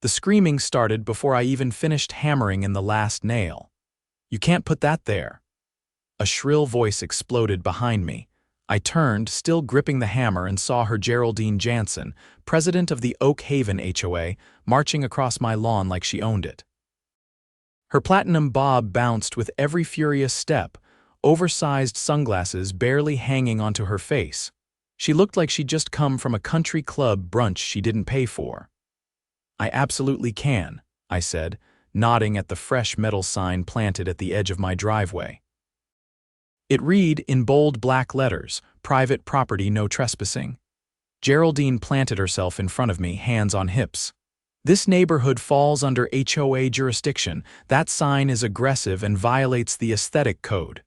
The screaming started before I even finished hammering in the last nail. "You can't put that there." A shrill voice exploded behind me. I turned, still gripping the hammer, and saw her Geraldine Jansen, president of the Oak Haven HOA, marching across my lawn like she owned it. Her platinum bob bounced with every furious step, oversized sunglasses barely hanging onto her face. She looked like she'd just come from a country club brunch she didn't pay for. "I absolutely can," I said, nodding at the fresh metal sign planted at the edge of my driveway. It read in bold black letters, "Private property, no trespassing." Geraldine planted herself in front of me, hands on hips. "This neighborhood falls under HOA jurisdiction. That sign is aggressive and violates the aesthetic code."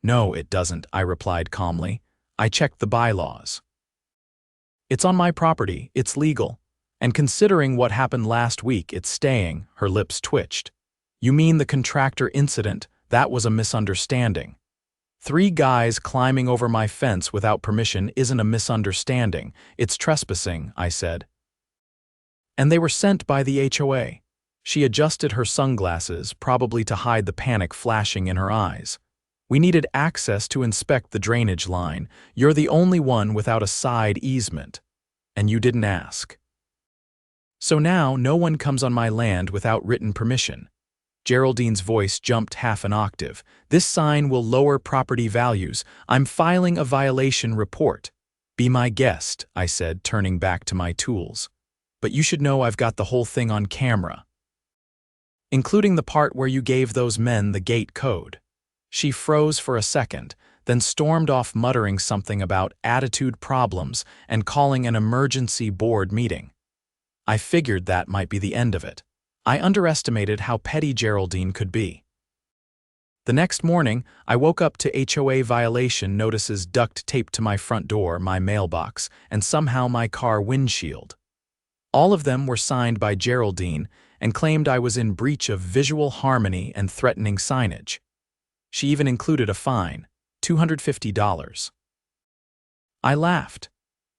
"No, it doesn't," I replied calmly. "I checked the bylaws. It's on my property, it's legal. And considering what happened last week, it's staying." Her lips twitched. "You mean the contractor incident? That was a misunderstanding." "3 guys climbing over my fence without permission isn't a misunderstanding. It's trespassing," I said. "And they were sent by the HOA." She adjusted her sunglasses, probably to hide the panic flashing in her eyes. "We needed access to inspect the drainage line. You're the only one without a side easement. And you didn't ask. So now no one comes on my land without written permission." Geraldine's voice jumped half an octave. "This sign will lower property values. I'm filing a violation report." "Be my guest," I said, turning back to my tools. "But you should know I've got the whole thing on camera, including the part where you gave those men the gate code." She froze for a second, then stormed off, muttering something about attitude problems and calling an emergency board meeting. I figured that might be the end of it. I underestimated how petty Geraldine could be. The next morning, I woke up to HOA violation notices duct taped to my front door, my mailbox, and somehow my car windshield. All of them were signed by Geraldine and claimed I was in breach of visual harmony and threatening signage. She even included a fine, $250. I laughed.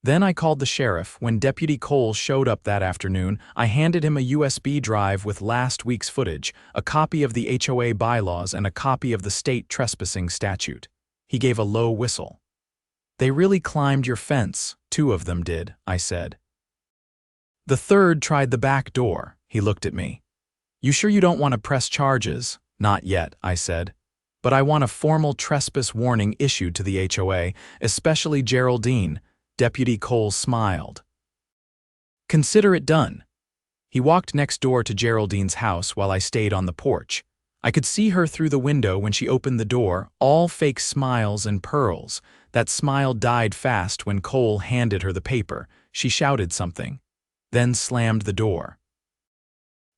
Then I called the sheriff. When Deputy Cole showed up that afternoon, I handed him a USB drive with last week's footage, a copy of the HOA bylaws, and a copy of the state trespassing statute. He gave a low whistle. "They really climbed your fence. 2 of them did," I said. "The 3rd tried the back door." He looked at me. "You sure you don't want to press charges?" "Not yet," I said. "But I want a formal trespass warning issued to the HOA, especially Geraldine." Deputy Cole smiled. "Consider it done." He walked next door to Geraldine's house while I stayed on the porch. I could see her through the window when she opened the door, all fake smiles and pearls. That smile died fast when Cole handed her the paper. She shouted something, then slammed the door.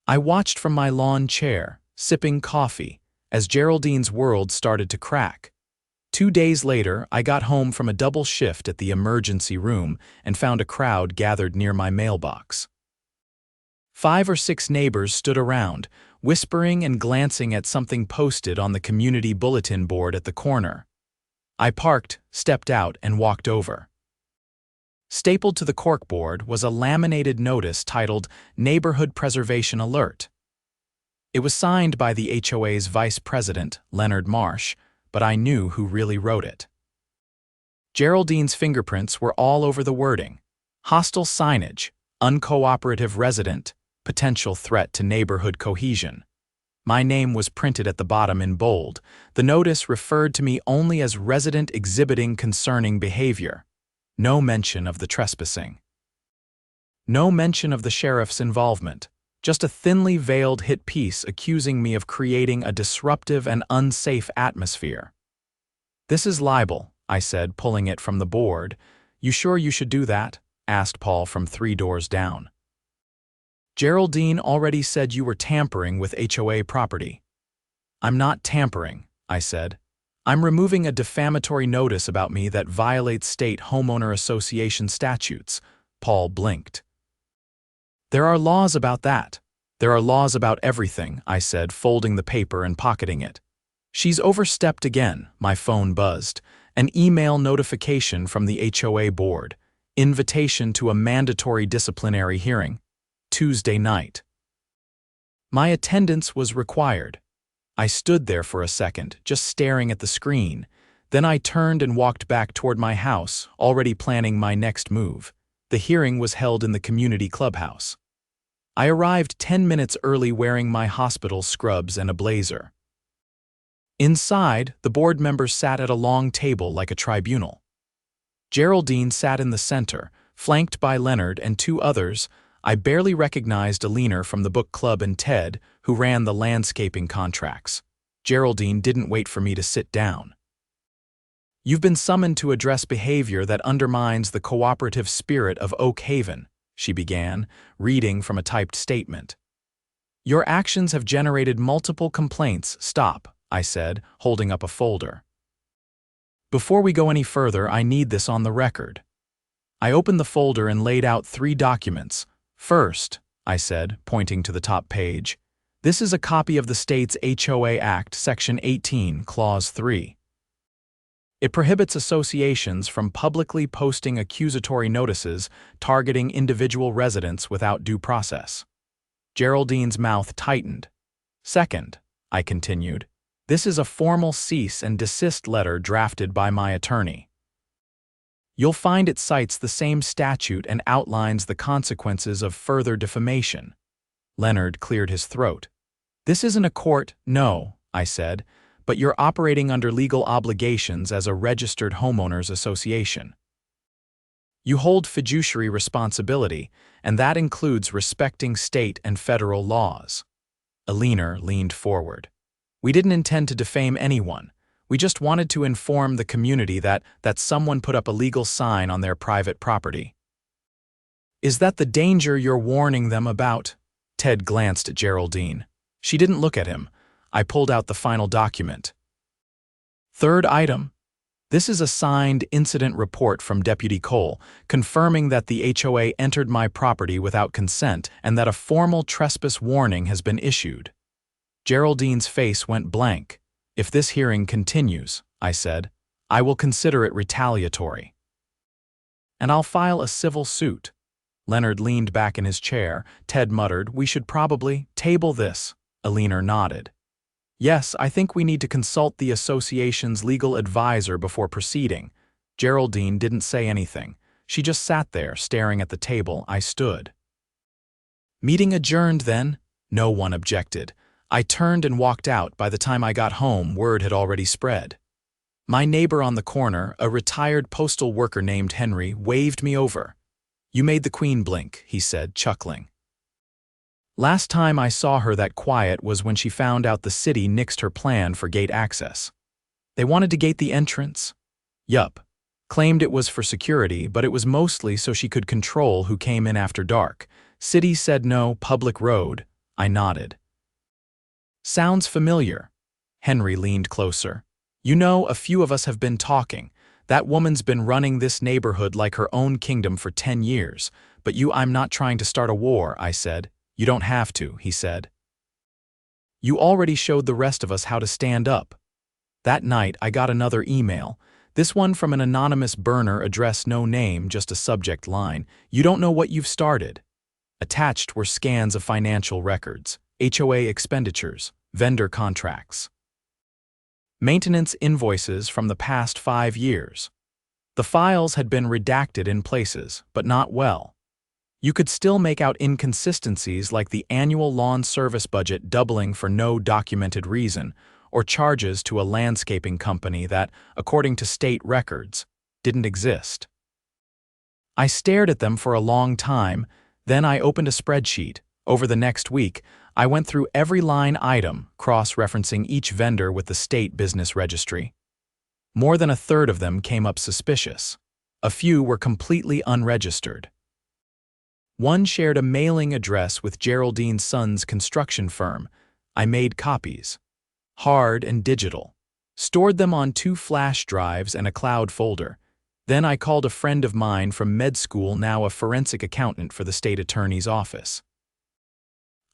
I watched from my lawn chair, sipping coffee, as Geraldine's world started to crack. 2 days later, I got home from a double shift at the emergency room and found a crowd gathered near my mailbox. 5 or 6 neighbors stood around, whispering and glancing at something posted on the community bulletin board at the corner. I parked, stepped out, and walked over. Stapled to the corkboard was a laminated notice titled "Neighborhood Preservation Alert." It was signed by the HOA's vice president, Leonard Marsh, but I knew who really wrote it. Geraldine's fingerprints were all over the wording. Hostile signage, uncooperative resident, potential threat to neighborhood cohesion. My name was printed at the bottom in bold. The notice referred to me only as resident exhibiting concerning behavior. No mention of the trespassing. No mention of the sheriff's involvement. Just a thinly veiled hit piece accusing me of creating a disruptive and unsafe atmosphere. "This is libel," I said, pulling it from the board. "You sure you should do that?" asked Paul from 3 doors down. "Geraldine already said you were tampering with HOA property." "I'm not tampering," I said. "I'm removing a defamatory notice about me that violates state homeowner association statutes." Paul blinked. "There are laws about that. There are laws about everything," I said, folding the paper and pocketing it. "She's overstepped again." My phone buzzed. An email notification from the HOA board. Invitation to a mandatory disciplinary hearing. Tuesday night. My attendance was required. I stood there for a second, just staring at the screen. Then I turned and walked back toward my house, already planning my next move. The hearing was held in the community clubhouse. I arrived 10 minutes early wearing my hospital scrubs and a blazer. Inside, the board members sat at a long table like a tribunal. Geraldine sat in the center, flanked by Leonard and two others. I barely recognized a leaner from the book club and Ted, who ran the landscaping contracts. Geraldine didn't wait for me to sit down. "You've been summoned to address behavior that undermines the cooperative spirit of Oak Haven," she began, reading from a typed statement. "Your actions have generated multiple complaints." "Stop," I said, holding up a folder. "Before we go any further, I need this on the record." I opened the folder and laid out 3 documents. "First," I said, pointing to the top page, "this is a copy of the state's HOA Act, Section 18, Clause 3. It prohibits associations from publicly posting accusatory notices targeting individual residents without due process." Geraldine's mouth tightened. "Second," I continued, "this is a formal cease and desist letter drafted by my attorney. You'll find it cites the same statute and outlines the consequences of further defamation." Leonard cleared his throat. "This isn't a court." "No," I said, "but you're operating under legal obligations as a registered homeowners association. You hold fiduciary responsibility, and that includes respecting state and federal laws." A leaner leaned forward. "We didn't intend to defame anyone. We just wanted to inform the community that someone put up a legal sign on their private property." "Is that the danger you're warning them about?" Ted glanced at Geraldine. She didn't look at him. I pulled out the final document. "Third item. This is a signed incident report from Deputy Cole, confirming that the HOA entered my property without consent and that a formal trespass warning has been issued." Geraldine's face went blank. "If this hearing continues," I said, "I will consider it retaliatory. And I'll file a civil suit." Leonard leaned back in his chair. Ted muttered, "We should probably table this." A leaner nodded. "Yes, I think we need to consult the association's legal advisor before proceeding." Geraldine didn't say anything. She just sat there, staring at the table. I stood. "Meeting adjourned, then?" No one objected. I turned and walked out. By the time I got home, word had already spread. My neighbor on the corner, a retired postal worker named Henry, waved me over. "You made the queen blink," he said, chuckling. "Last time I saw her that quiet was when she found out the city nixed her plan for gate access. They wanted to gate the entrance?" "Yup. Claimed it was for security, but it was mostly so she could control who came in after dark. City said no, public road." I nodded. "Sounds familiar." Henry leaned closer. "You know, a few of us have been talking. That woman's been running this neighborhood like her own kingdom for 10 years. But I'm not trying to start a war," I said. "You don't have to," he said. "You already showed the rest of us how to stand up." That night, I got another email. This one from an anonymous burner, address no name, just a subject line. "You don't know what you've started." Attached were scans of financial records, HOA expenditures, vendor contracts, maintenance invoices from the past 5 years. The files had been redacted in places, but not well. You could still make out inconsistencies like the annual lawn service budget doubling for no documented reason, or charges to a landscaping company that, according to state records, didn't exist. I stared at them for a long time, then I opened a spreadsheet. Over the next week, I went through every line item, cross-referencing each vendor with the state business registry. More than a third of them came up suspicious. A few were completely unregistered. One shared a mailing address with Geraldine's son's construction firm. I made copies, hard and digital, stored them on 2 flash drives and a cloud folder. Then I called a friend of mine from med school, now a forensic accountant for the state attorney's office.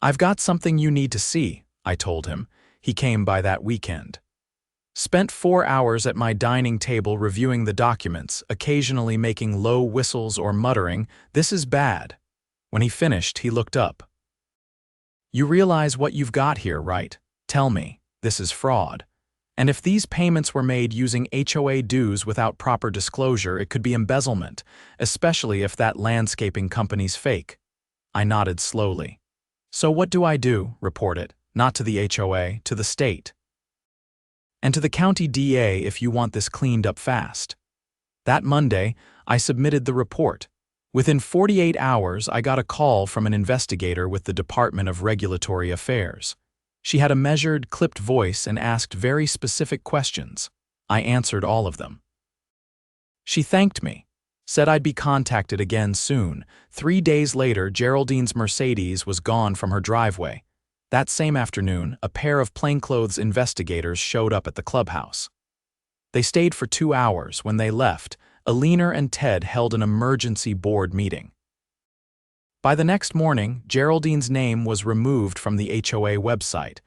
"I've got something you need to see," I told him. He came by that weekend. Spent 4 hours at my dining table reviewing the documents, occasionally making low whistles or muttering, "This is bad." When he finished, he looked up. You realize what you've got here, right? Tell me, this is fraud. And if these payments were made using HOA dues without proper disclosure, it could be embezzlement, especially if that landscaping company's fake. I nodded slowly. So what do I do? Report it, not to the HOA, to the state. And to the county DA if you want this cleaned up fast. That Monday, I submitted the report. Within 48 hours, I got a call from an investigator with the Department of Regulatory Affairs. She had a measured, clipped voice and asked very specific questions. I answered all of them. She thanked me, said I'd be contacted again soon. 3 days later, Geraldine's Mercedes was gone from her driveway. That same afternoon, a pair of plainclothes investigators showed up at the clubhouse. They stayed for 2 hours. When they left, Alina and Ted held an emergency board meeting. By the next morning, Geraldine's name was removed from the HOA website,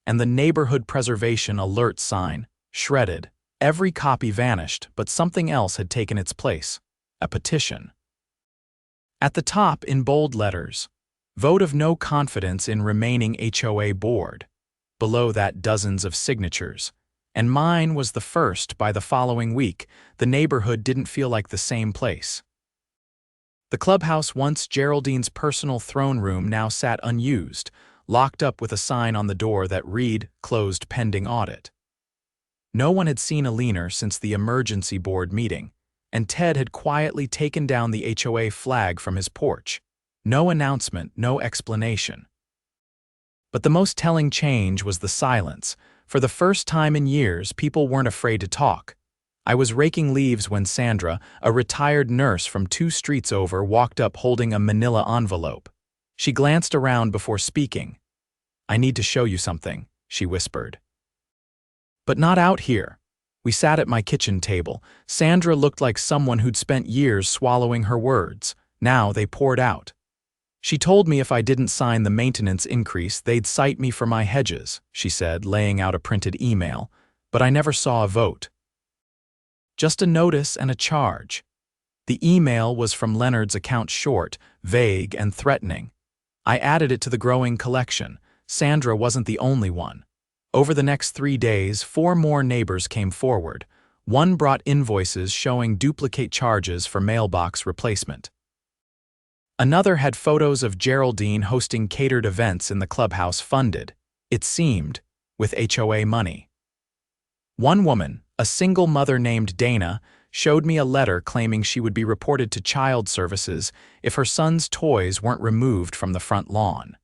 and the neighborhood preservation alert sign, shredded. Every copy vanished, but something else had taken its place: a petition. At the top, in bold letters, "Vote of no confidence in remaining HOA board." Below that, dozens of signatures. And mine was the first. By the following week, the neighborhood didn't feel like the same place. The clubhouse, once Geraldine's personal throne room, now sat unused, locked up with a sign on the door that read, "Closed pending audit." No one had seen Alina since the emergency board meeting, and Ted had quietly taken down the HOA flag from his porch. No announcement, no explanation. But the most telling change was the silence. For the first time in years, people weren't afraid to talk. I was raking leaves when Sandra, a retired nurse from 2 streets over, walked up holding a manila envelope. She glanced around before speaking. "I need to show you something," she whispered. "But not out here." We sat at my kitchen table. Sandra looked like someone who'd spent years swallowing her words. Now they poured out. "She told me if I didn't sign the maintenance increase, they'd cite me for my hedges," she said, laying out a printed email. "But I never saw a vote. Just a notice and a charge." The email was from Leonard's account, short, vague, and threatening. I added it to the growing collection. Sandra wasn't the only one. Over the next 3 days, 4 more neighbors came forward. One brought invoices showing duplicate charges for mailbox replacement. Another had photos of Geraldine hosting catered events in the clubhouse funded, it seemed, with HOA money. One woman, a single mother named Dana, showed me a letter claiming she would be reported to child services if her son's toys weren't removed from the front lawn.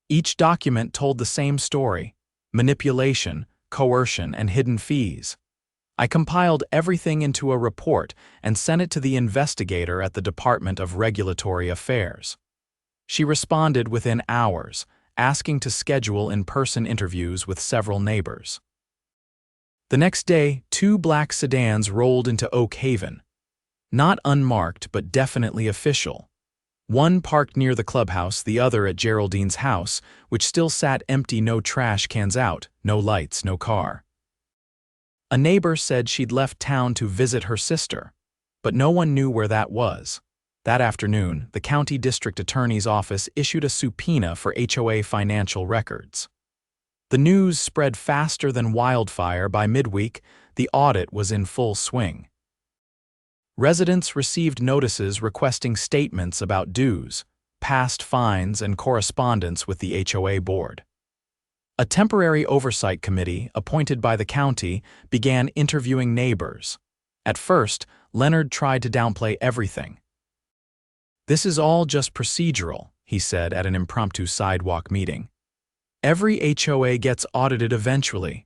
Each document told the same story: manipulation, coercion, and hidden fees. I compiled everything into a report and sent it to the investigator at the Department of Regulatory Affairs. She responded within hours, asking to schedule in-person interviews with several neighbors. The next day, 2 black sedans rolled into Oak Haven. Not unmarked, but definitely official. One parked near the clubhouse, the other at Geraldine's house, which still sat empty, no trash cans out, no lights, no car. A neighbor said she'd left town to visit her sister, but no one knew where that was. That afternoon, the county district attorney's office issued a subpoena for HOA financial records. The news spread faster than wildfire. By midweek, the audit was in full swing. Residents received notices requesting statements about dues, past fines, and correspondence with the HOA board. A temporary oversight committee, appointed by the county, began interviewing neighbors. At first, Leonard tried to downplay everything. "This is all just procedural," he said at an impromptu sidewalk meeting. "Every HOA gets audited eventually."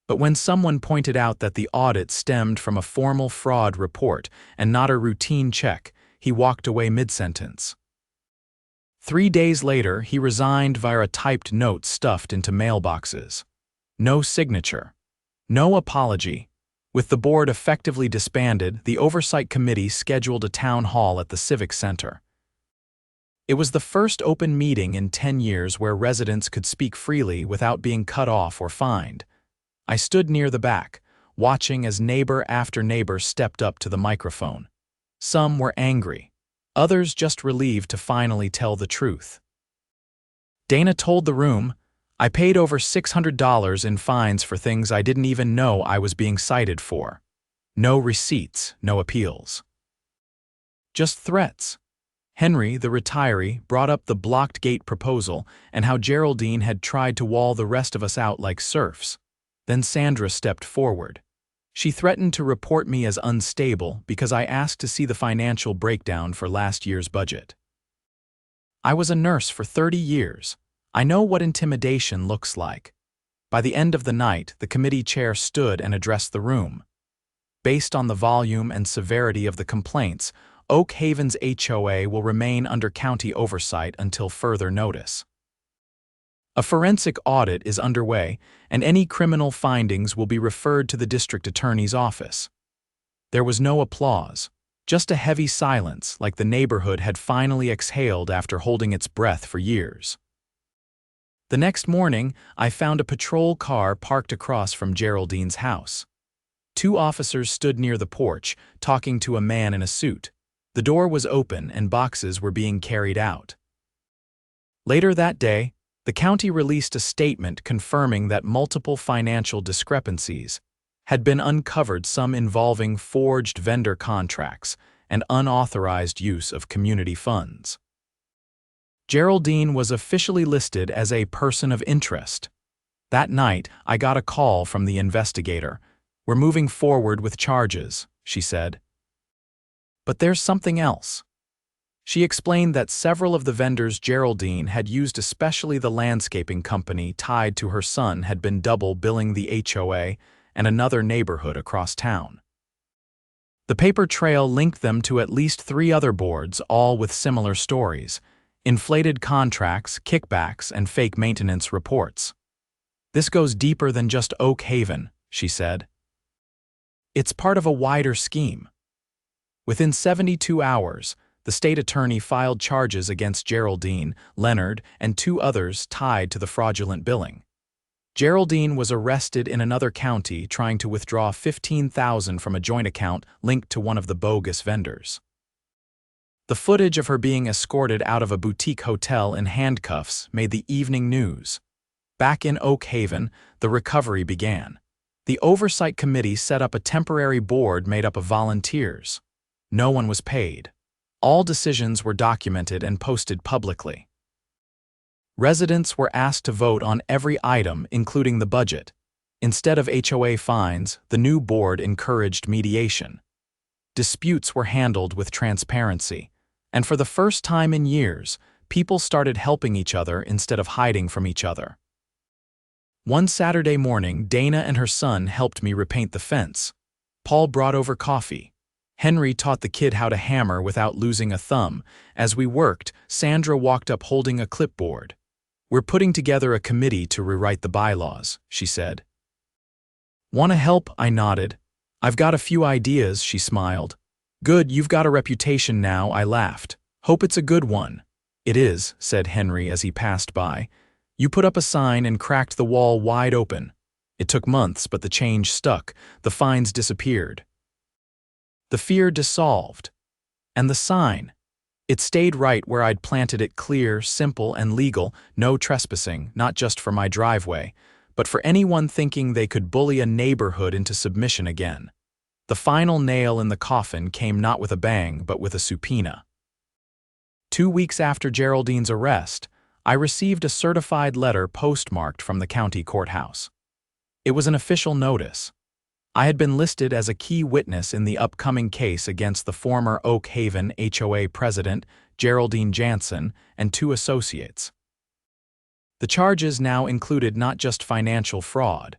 But when someone pointed out that the audit stemmed from a formal fraud report and not a routine check, he walked away mid-sentence. 3 days later, he resigned via a typed note stuffed into mailboxes. No signature. No apology. With the board effectively disbanded, the Oversight Committee scheduled a town hall at the Civic Center. It was the first open meeting in 10 years where residents could speak freely without being cut off or fined. I stood near the back, watching as neighbor after neighbor stepped up to the microphone. Some were angry, others just relieved to finally tell the truth. Dana told the room, I paid over $600 in fines for things I didn't even know I was being cited for. No receipts, no appeals. Just threats. Henry, the retiree, brought up the blocked gate proposal and how Geraldine had tried to wall the rest of us out like serfs. Then Sandra stepped forward. She threatened to report me as unstable because I asked to see the financial breakdown for last year's budget. I was a nurse for 30 years. I know what intimidation looks like. By the end of the night, the committee chair stood and addressed the room. Based on the volume and severity of the complaints, Oak Haven's HOA will remain under county oversight until further notice. A forensic audit is underway, and any criminal findings will be referred to the district attorney's office. There was no applause, just a heavy silence like the neighborhood had finally exhaled after holding its breath for years. The next morning, I found a patrol car parked across from Geraldine's house. 2 officers stood near the porch, talking to a man in a suit. The door was open and boxes were being carried out. Later that day, the county released a statement confirming that multiple financial discrepancies had been uncovered, some involving forged vendor contracts and unauthorized use of community funds. Geraldine was officially listed as a person of interest. That night, I got a call from the investigator. We're moving forward with charges, she said. But there's something else. She explained that several of the vendors Geraldine had used, especially the landscaping company tied to her son, had been double billing the HOA and another neighborhood across town. The paper trail linked them to at least 3 other boards, all with similar stories: inflated contracts, kickbacks, and fake maintenance reports. This goes deeper than just Oak Haven, she said. It's part of a wider scheme. Within 72 hours, the state attorney filed charges against Geraldine, Leonard, and 2 others tied to the fraudulent billing. Geraldine was arrested in another county trying to withdraw $15,000 from a joint account linked to one of the bogus vendors. The footage of her being escorted out of a boutique hotel in handcuffs made the evening news. Back in Oak Haven, the recovery began. The oversight committee set up a temporary board made up of volunteers. No one was paid. All decisions were documented and posted publicly. Residents were asked to vote on every item, including the budget. Instead of HOA fines, the new board encouraged mediation. Disputes were handled with transparency, and for the first time in years, people started helping each other instead of hiding from each other. One Saturday morning, Dana and her son helped me repaint the fence. Paul brought over coffee. Henry taught the kid how to hammer without losing a thumb. As we worked, Sandra walked up holding a clipboard. We're putting together a committee to rewrite the bylaws, she said. Want to help? I nodded. I've got a few ideas, she smiled. Good, you've got a reputation now, I laughed. Hope it's a good one. It is, said Henry as he passed by. You put up a sign and cracked the wall wide open. It took months, but the change stuck. The fines disappeared. The fear dissolved. And the sign. It stayed right where I'd planted it, clear, simple, and legal. No trespassing, not just for my driveway, but for anyone thinking they could bully a neighborhood into submission again. The final nail in the coffin came not with a bang, but with a subpoena. 2 weeks after Geraldine's arrest, I received a certified letter postmarked from the county courthouse. It was an official notice. I had been listed as a key witness in the upcoming case against the former Oak Haven HOA president, Geraldine Jansen, and 2 associates. The charges now included not just financial fraud,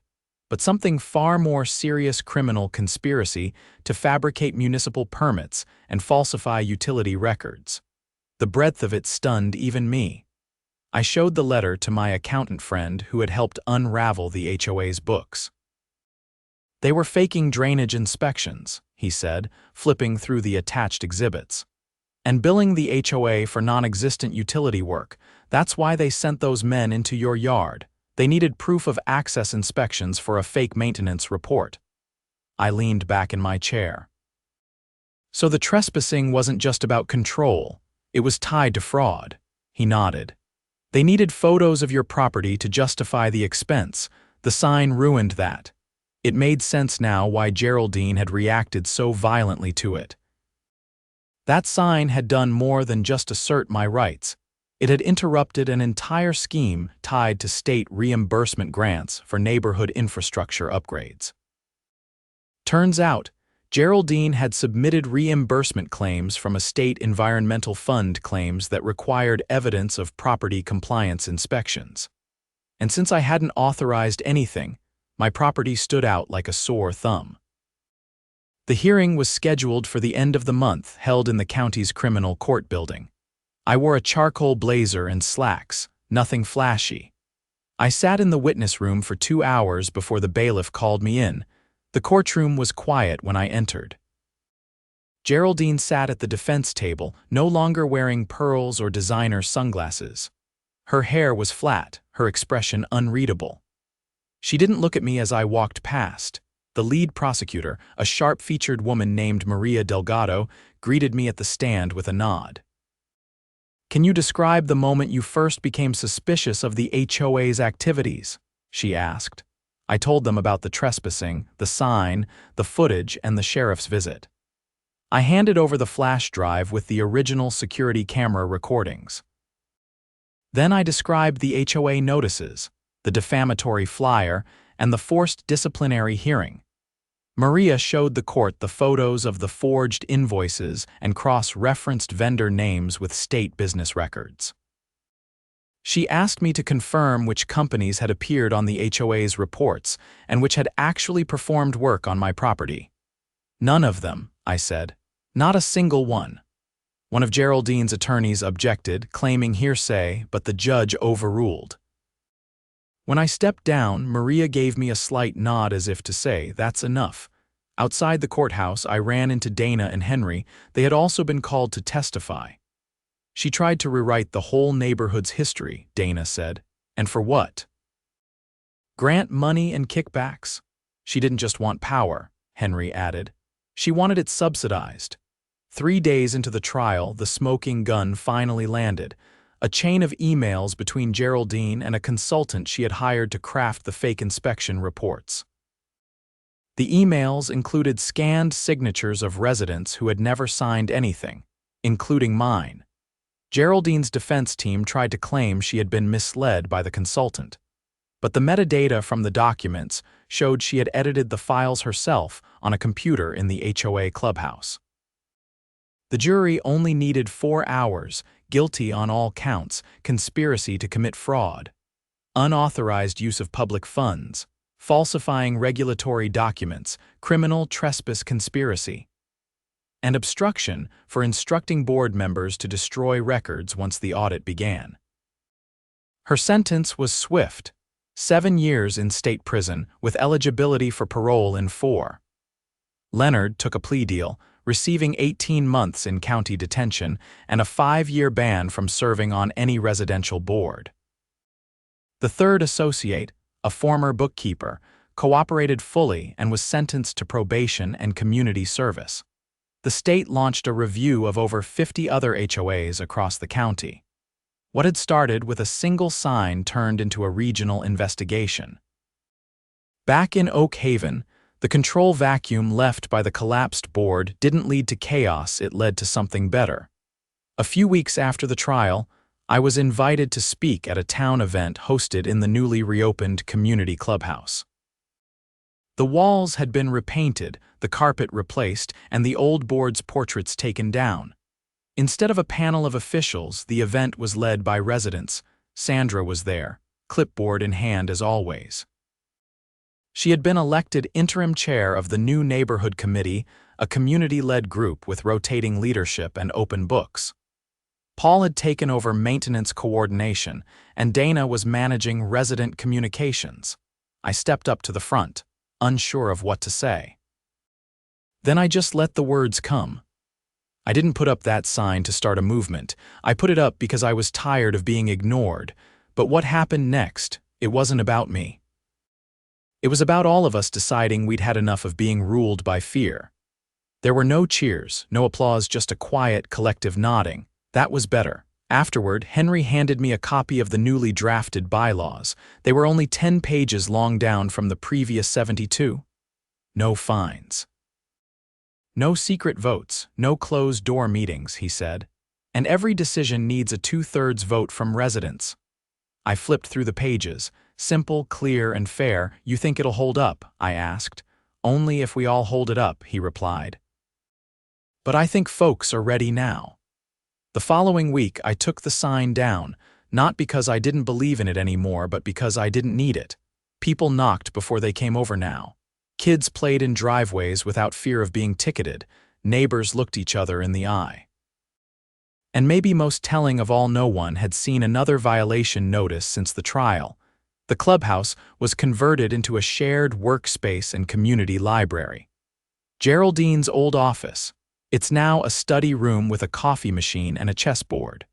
but something far more serious: criminal conspiracy to fabricate municipal permits and falsify utility records. The breadth of it stunned even me. I showed the letter to my accountant friend who had helped unravel the HOA's books. They were faking drainage inspections, he said, flipping through the attached exhibits. And billing the HOA for non-existent utility work. That's why they sent those men into your yard. They needed proof of access inspections for a fake maintenance report. I leaned back in my chair. So the trespassing wasn't just about control. It was tied to fraud. He nodded. They needed photos of your property to justify the expense. The sign ruined that. It made sense now why Geraldine had reacted so violently to it. That sign had done more than just assert my rights. It had interrupted an entire scheme tied to state reimbursement grants for neighborhood infrastructure upgrades. Turns out, Geraldine had submitted reimbursement claims from a state environmental fund claims that required evidence of property compliance inspections. And since I hadn't authorized anything, my property stood out like a sore thumb. The hearing was scheduled for the end of the month, held in the county's criminal court building. I wore a charcoal blazer and slacks, nothing flashy. I sat in the witness room for 2 hours before the bailiff called me in. The courtroom was quiet when I entered. Geraldine sat at the defense table, no longer wearing pearls or designer sunglasses. Her hair was flat, her expression unreadable. She didn't look at me as I walked past. The lead prosecutor, a sharp-featured woman named Maria Delgado, greeted me at the stand with a nod. "Can you describe the moment you first became suspicious of the HOA's activities?" she asked. I told them about the trespassing, the sign, the footage, and the sheriff's visit. I handed over the flash drive with the original security camera recordings. Then I described the HOA notices, the defamatory flyer, and the forced disciplinary hearing. Maria showed the court the photos of the forged invoices and cross-referenced vendor names with state business records. She asked me to confirm which companies had appeared on the HOA's reports and which had actually performed work on my property. "None of them," I said. "Not a single one." One of Geraldine's attorneys objected, claiming hearsay, but the judge overruled. When I stepped down, Maria gave me a slight nod as if to say, "That's enough." Outside the courthouse, I ran into Dana and Henry. They had also been called to testify. "She tried to rewrite the whole neighborhood's history," Dana said. "And for what? Grant money and kickbacks?" "She didn't just want power," Henry added. "She wanted it subsidized." 3 days into the trial, the smoking gun finally landed. A chain of emails between Geraldine and a consultant she had hired to craft the fake inspection reports. The emails included scanned signatures of residents who had never signed anything, including mine. Geraldine's defense team tried to claim she had been misled by the consultant, but the metadata from the documents showed she had edited the files herself on a computer in the HOA clubhouse. The jury only needed 4 hours, guilty on all counts, conspiracy to commit fraud, unauthorized use of public funds, falsifying regulatory documents, criminal trespass conspiracy, and obstruction for instructing board members to destroy records once the audit began. Her sentence was swift: 7 years in state prison with eligibility for parole in 4. Leonard took a plea deal, receiving 18 months in county detention and a 5-year ban from serving on any residential board. The third associate, a former bookkeeper, cooperated fully and was sentenced to probation and community service. The state launched a review of over 50 other HOAs across the county. What had started with a single sign turned into a regional investigation. Back in Oak Haven, the control vacuum left by the collapsed board didn't lead to chaos, it led to something better. A few weeks after the trial, I was invited to speak at a town event hosted in the newly reopened community clubhouse. The walls had been repainted, the carpet replaced, and the old board's portraits taken down. Instead of a panel of officials, the event was led by residents. Sandra was there, clipboard in hand as always. She had been elected interim chair of the new neighborhood committee, a community-led group with rotating leadership and open books. Paul had taken over maintenance coordination, and Dana was managing resident communications. I stepped up to the front, unsure of what to say. Then I just let the words come. I didn't put up that sign to start a movement. I put it up because I was tired of being ignored. But what happened next? It wasn't about me. It was about all of us deciding we'd had enough of being ruled by fear. There were no cheers, no applause, just a quiet, collective nodding. That was better. Afterward, Henry handed me a copy of the newly drafted bylaws. They were only 10 pages long down from the previous 72. No fines. No secret votes, no closed-door meetings, he said. And every decision needs a 2/3 vote from residents. I flipped through the pages. Simple, clear, and fair. You think it'll hold up? I asked. Only if we all hold it up, he replied. But I think folks are ready now. The following week, I took the sign down, not because I didn't believe in it anymore, but because I didn't need it. People knocked before they came over now. Kids played in driveways without fear of being ticketed. Neighbors looked each other in the eye. And maybe most telling of all, no one had seen another violation notice since the trial. The clubhouse was converted into a shared workspace and community library. Geraldine's old office. It's now a study room with a coffee machine and a chessboard.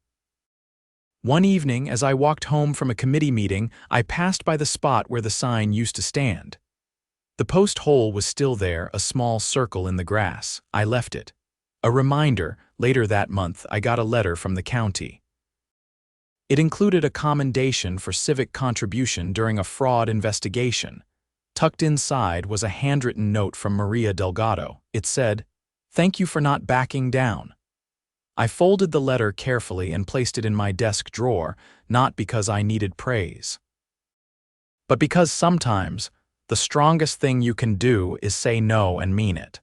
One evening, as I walked home from a committee meeting, I passed by the spot where the sign used to stand. The post hole was still there, a small circle in the grass. I left it. A reminder, later that month, I got a letter from the county. It included a commendation for civic contribution during a fraud investigation. Tucked inside was a handwritten note from Maria Delgado. It said, "Thank you for not backing down." I folded the letter carefully and placed it in my desk drawer, not because I needed praise, but because sometimes the strongest thing you can do is say no and mean it.